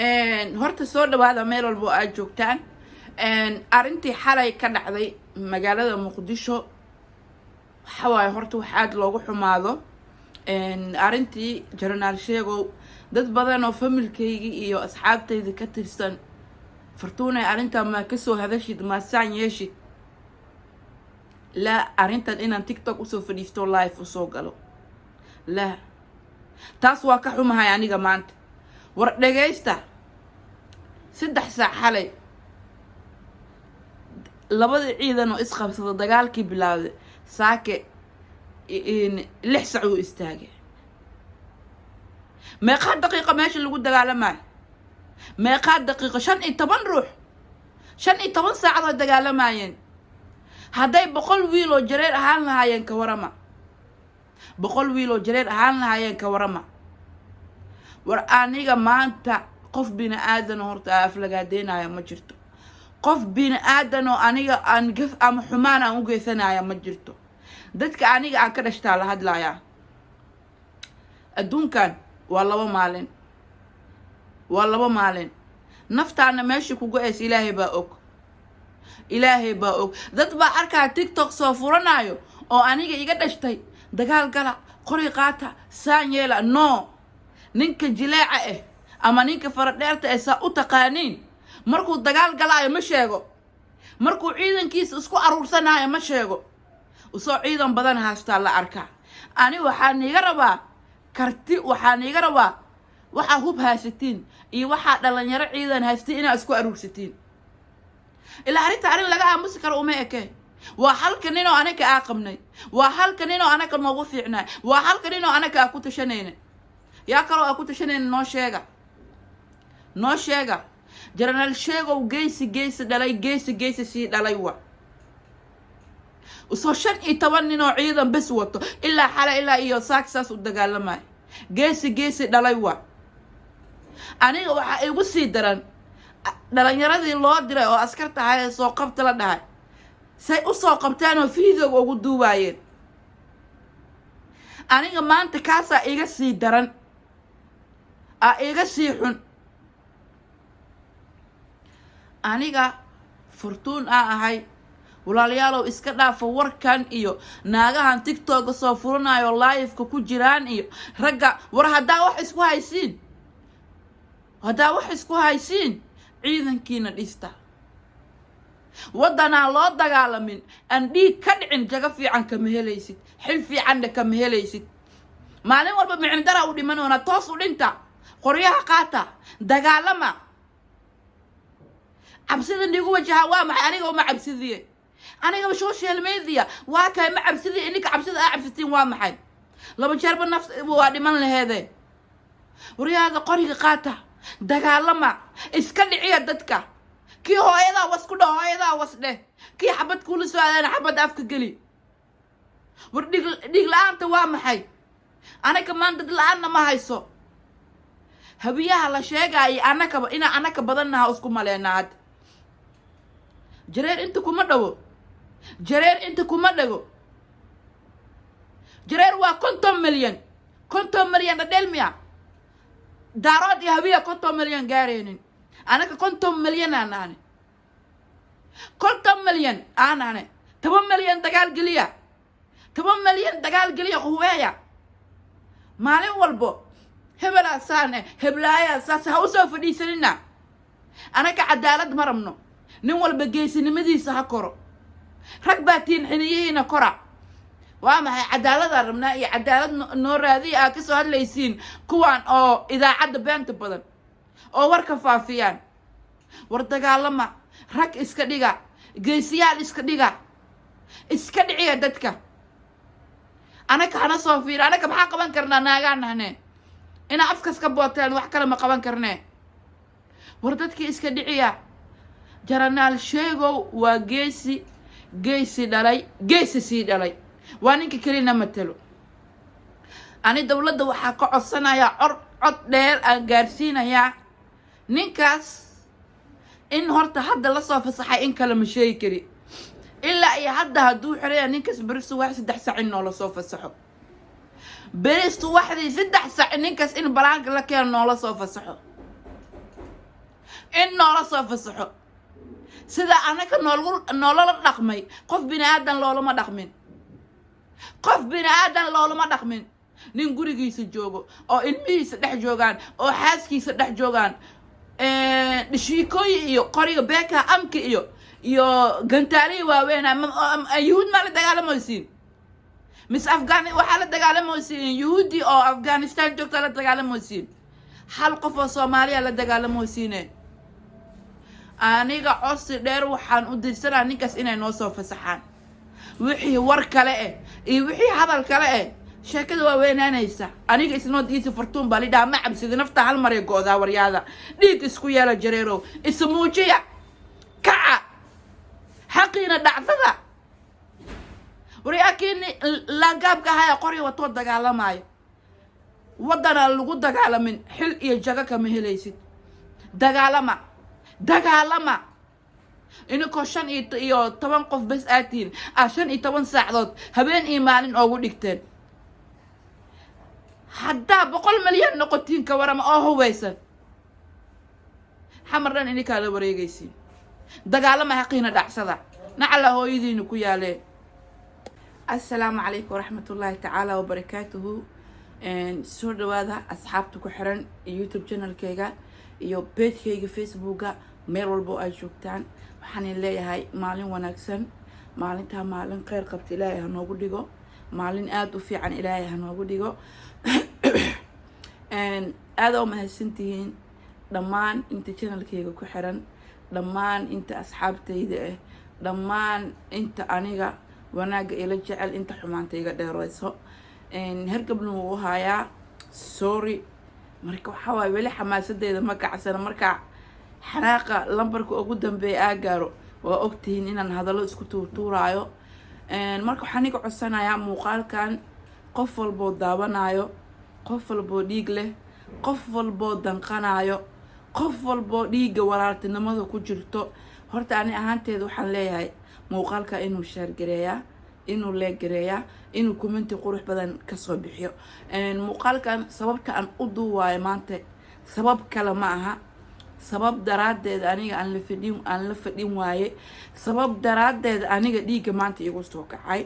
horta soo dhawaada meel walbo aad joogtaan. Arintii xalay ka dhacday magaalada Muqdisho waxa waaye horta wax aad loogu xumaado. Arintii Jaranaal Sheegow dad badan oo familkayga iyo asxaabtayda ka tirsan fartuunay arinta ma ka soo hadashid ma saan yeeshid la arintan inaan TikTok usoo fadhiisto live usoo galo la taas waa ka xumahay aniga maanta war dhageysta 3 saac xalay labada ciidan oo isqabsada dagaalkii bilaawday saake 6 saac uu istaagay meeqa daqiiqo meesha lagu dagaalamay meeqa daqiiqo 15 ruux 15 saacadood dagaalamayeen hadday 100 wiil oo jareer ahaan lahaayeen ka warama 100 wiil oo jareer ahaan lahaayeen ka warama war aniga maanta qof bini aadan horta aflagaadeynaya ma jirto qof bini aadan oo aniga aan gaf ama xumaan aan u geysanaya ma jirto dadka aniga aan ka dhashtaa la hadlaaya adduunkan waa laba maalin naftaana meesha ku go'ays ilaahay baa og dad baa arkaa TikTok soo furanayo oo aniga iga dhashtay dagaal gala qori qaata saan yeela no ninka jileeca ama ninka faradheerta saa u taqaaniin markuu dagaal galaayo ma sheego markuu ciidankiisa isku aruursanayo ma sheego usoo ciidan badan haastaa la arkaa ani waxaan iga rabaa karti waxaan iga rabaa waxa hub haasatiin iyo waxa dhalinyaro ciidan haastii inaa isku aruursatiin ilaa arin laga aamusi karo uma eke waa halkan inoo anaka aaqabnay waa halkan inoo anaka noogu fiicnaa waa halkan inoo anaka ku tashanayna yaa kale ku tashanayna noo sheega Jaranaal Sheegow geesi dhalay geesi si dhalay wa usoo 15 nin oo ciidan bas wato ilaa xala ilaa iyo saaksaas u dagaalamay geesi dhalay wa aniga waxa igu sii daran dhalinyaradii loo diray oo askarta ahay soo qabta la dhahay say u soo qabtaan oo fiidooga ugu duubayeen aniga maanta kaasa iga sii daran iga sii xun aniga furtuun ahay walaalayaalow iska dhaafo warkan iyo naagahan TikTok soo furanayo live ku jiraan iyo ragga war hadaa wax isku haysiin ciidankiina dhista wadana loo dagaalamin aan dhiig ka dhicin jaga fiican kama helaysid xil fiican kama helaysid maalin walba micin dara u dhimanoona toos u dhinta qoryaha qaata dagaalama cabsida nigu wajaha waa maxay aniga uma cabsidiye aniga social media waa kay ma cabsidiye ininka cabsida cabsitiin waa maxay laba jeerba nafs waa dhiman laheede wariyaada qoriga qaata dagaalama iska dhiciya dadka kii hooyada wasku hooyada wasdhe kii xabad kula soo aadana xabad afka gali war dhig la'aanta waa maxay anaga maan dad la'aana ma hayso habiyaha la sheegay anaka badanna isku maleenaad jareer inta kuma dhago jareer waa 50 milyan dhadelmiya daarood iyo habiya 50 milyan gaareenin anaka 50 milyan aanane 10 milyan dagaal geliya quweeya maalin walbo hebela saane heblaaya saas ha usoo fadhiisanina anaka cadaalad ma rabno nin walba geesinimadiisa ha koro rag baatiin xiniyihiina kora waa maxay cadaalad rabnaa iyo cadaalad noo raadi ka soo hadlaysiin kuwaan oo idaacada beenta badan oo warka faafiyaan war dagaalama rag iska dhiga geesiyaal iska dhiciya dadka anaka hana soo fiir anaka maxaa qaban karnaa naagaanahne ina afkas ka booteen wax kale ma qaban karnee war dadkii iska dhiciya Jaranaal Sheegow waa geesi sii dhalay waa ninka kalina matalo ani dawladda waxa ka codsanaya cod dheer aan gaarsiinaya ninkaas in horta hadda la soo fasaxay in kala ma sheegi kari ilaa ay hadda haduu xiraya ninkaas barisu wax 3 saac in la soo fasaxo beristu waxdii 3 saac ninkaas in balaanka la keeno la soo fasaxo إن نولا صوف الصحو سيدا أنا كنولا لقمي قف بني آدم لولا ما دقمين قف بني آدم لولا ما دقمين نين gurigiisa joogo oo ilmihiisa dhex joogaan oo xaaskiisa dhex joogaan dhishikooyi iyo qoriga beeka amka iyo gantaalihi waaweyn yuhuud ma la dagaalamaysiin mis afgani waxaa la dagaalamaysiin yuhuudi oo afghanistan joogta la dagaalamaysiin hal qof oo soomaaliya la dagaalamaysiine aniga codsi dheer waxaan u dirsanaa ninkaas inay noo soo fasaxaan wixii war kale iyo wixii hadal kale sheekada waa weynaanaysa aniga isnoo diisi fartuun baa lidhaa ma cabsida nafta hal mar ee go'daa waryaada dhiig isku yeela jareerow ismuujiya kaca xaqiina dhacdada waryaakini laagaabka haya qori wato dagaalamaayo wadana lagu dagaalamin xil iyo jaga kama helaysid dagaalama inkoo 15 qof bas aatiin 15 saacadood habeen iyo maalin ugu dhigteen hadda 100 milyan noqotiin ka warama oo hubeysan xamardan inii kala wareegaysiin dagaalama xaqiina dhacsada nacala hooyadiina ku yaaleen assalaamu calaykum waraxmatullaahi tacaala wabarakaatuhu soo dhawaada asxaabta ku xiran youtube channelkayga iyo pagekayga facebooka meel walbo ay joogtaan waxaan leeyahay maalin wanaagsan maalinta maalin khayr qabta ilaahay ha noogu dhigo maalin aad u fiican ilaahay ha noogu dhigo aad oo mahadsantihiin dhammaan inta channelkayga ku xiran dhammaan inta asxaabtayda dhammaan inta aniga wanaaga ila jecel inta xumaanta iga dheerayso hergabna wuu hayaa sorry marka waxa waay weli xamaasadeeda ma kacsana marka xanaaqa lambarka ugu dambeeya aa gaaro waa ogtihiin inaan hadallo isku tuurtuuraayo marka waxaan iga codsanayaa muuqaalkan qof walboo daawanayo qof walboo dhiig leh qof walboo danqanayo qof walboo dhiigga walaaltinimada ku jirto horta ani ahaanteeda waxaan leeyahay muuqaalka inuu share gareeyaa inuu leeg gareeyaa inuu commenti qurux badan ka soo bixiyo muuqaalkan sababta aan u duuwaayo maanta sabab kale ma aha sabab daraadeed aniga aan la fadhin waaye sabab daraadeed aniga dhiigga maanta igu soo kacay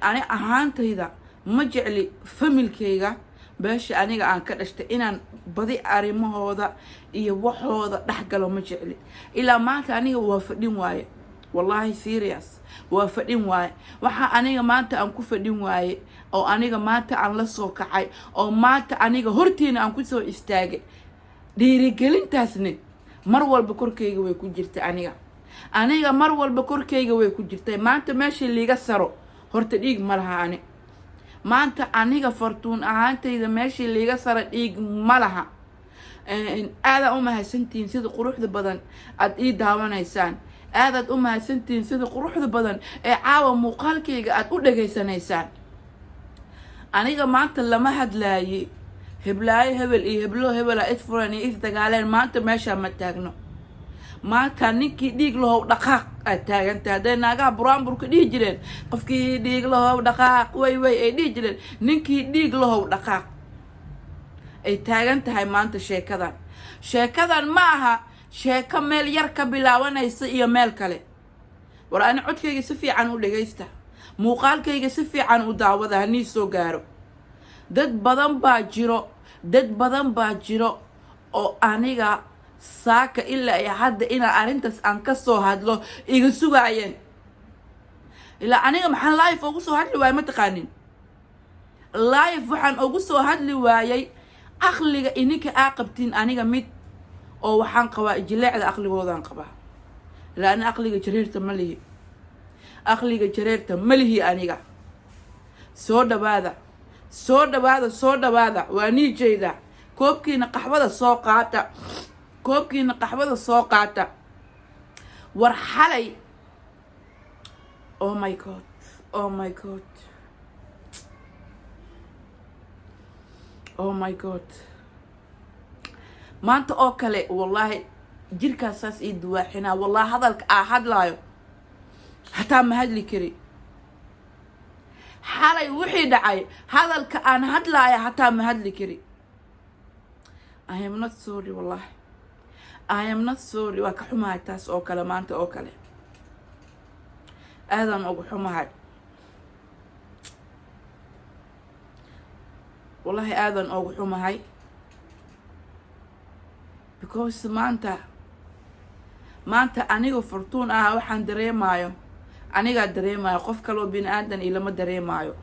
ani ahaantayda ma jecli familkayga beesha aniga aan ka dhashtay inaan badi arimahooda iyo waxooda dhaxgalo ma jecli ilaa maanta aniga waa fadhin waaye wallahi serious waa fadhin waaye waxa aniga maanta aan ku fadhin waaye oo aniga maanta aan la soo kacay oo maanta aniga hortiina aan ku soo istaagay dhiirigelintaasne mar walba korkayga way ku jirtay aniga mar walba korkayga way ku jirtay maanta meesha liiga saro horta dhiig ma laha ani maanta aniga fartuun ahaantayda meesha liiga saro dhiig ma laha aad u mahadsantiin sida quruxda badan aad ii daawanaysaan aad u mahadsantiin sida quruxda badan ee caawa muuqaalkayga aad u dhageysanaysaan aniga maanta lama hadlaayay heblaayo hebel iyo heblo hebela isfuran iyo isdagaaleen maanta meesha ma taagno maanta ninkii dhiig lahow dhaqaaq aad taagantahay hadday naagaha buraanburka dhihi jireen qofkii dhiig lahow dhaqaaq way ay dhihi jireen ninkii dhiig lahow dhaqaaq ay taagan tahay maanta sheekadan ma aha sheeko meel yar ka bilaabanaysa iyo meel kale war ani codkayga si fiican u dhagaysta muuqaalkayga si fiican u daawada hanii soo gaaro dad badan baa jiro oo aniga saaka ilaa ay hadda inaan arrintaas aan ka soo hadlo iga sugaayeen ilaa aniga maxaan live ugu soo hadli waayay ma taqaanin live waxaan ugu soo hadli waayay aqliga ininka aa qabtiin aniga mid oo waxaan qabaa jileecda aqligoodaan qabaa ilaa ani aqliga jareerta ma lihi aniga soo dhawaada waa nii jeeda koobkiina qaxwada soo qaata war xalay oh my god maanta oo kale wallahi jirkaasaas ii duwaaxinaa wallahi hadalka aa hadlaayo hataa ma hadli kari xalay wixii dhacay hadalka aan hadlaaya hataa ma hadli kari I am not sorry wallahi I am not sorry waa ka xumahay taas oo kale maanta oo kale aadan ugu xumahay wallahi aadan ugu xumahay because maanta aniga fortuun ah waxaan dareemayo aniga dareemayo qof kale oo bini aadan ilama dareemayo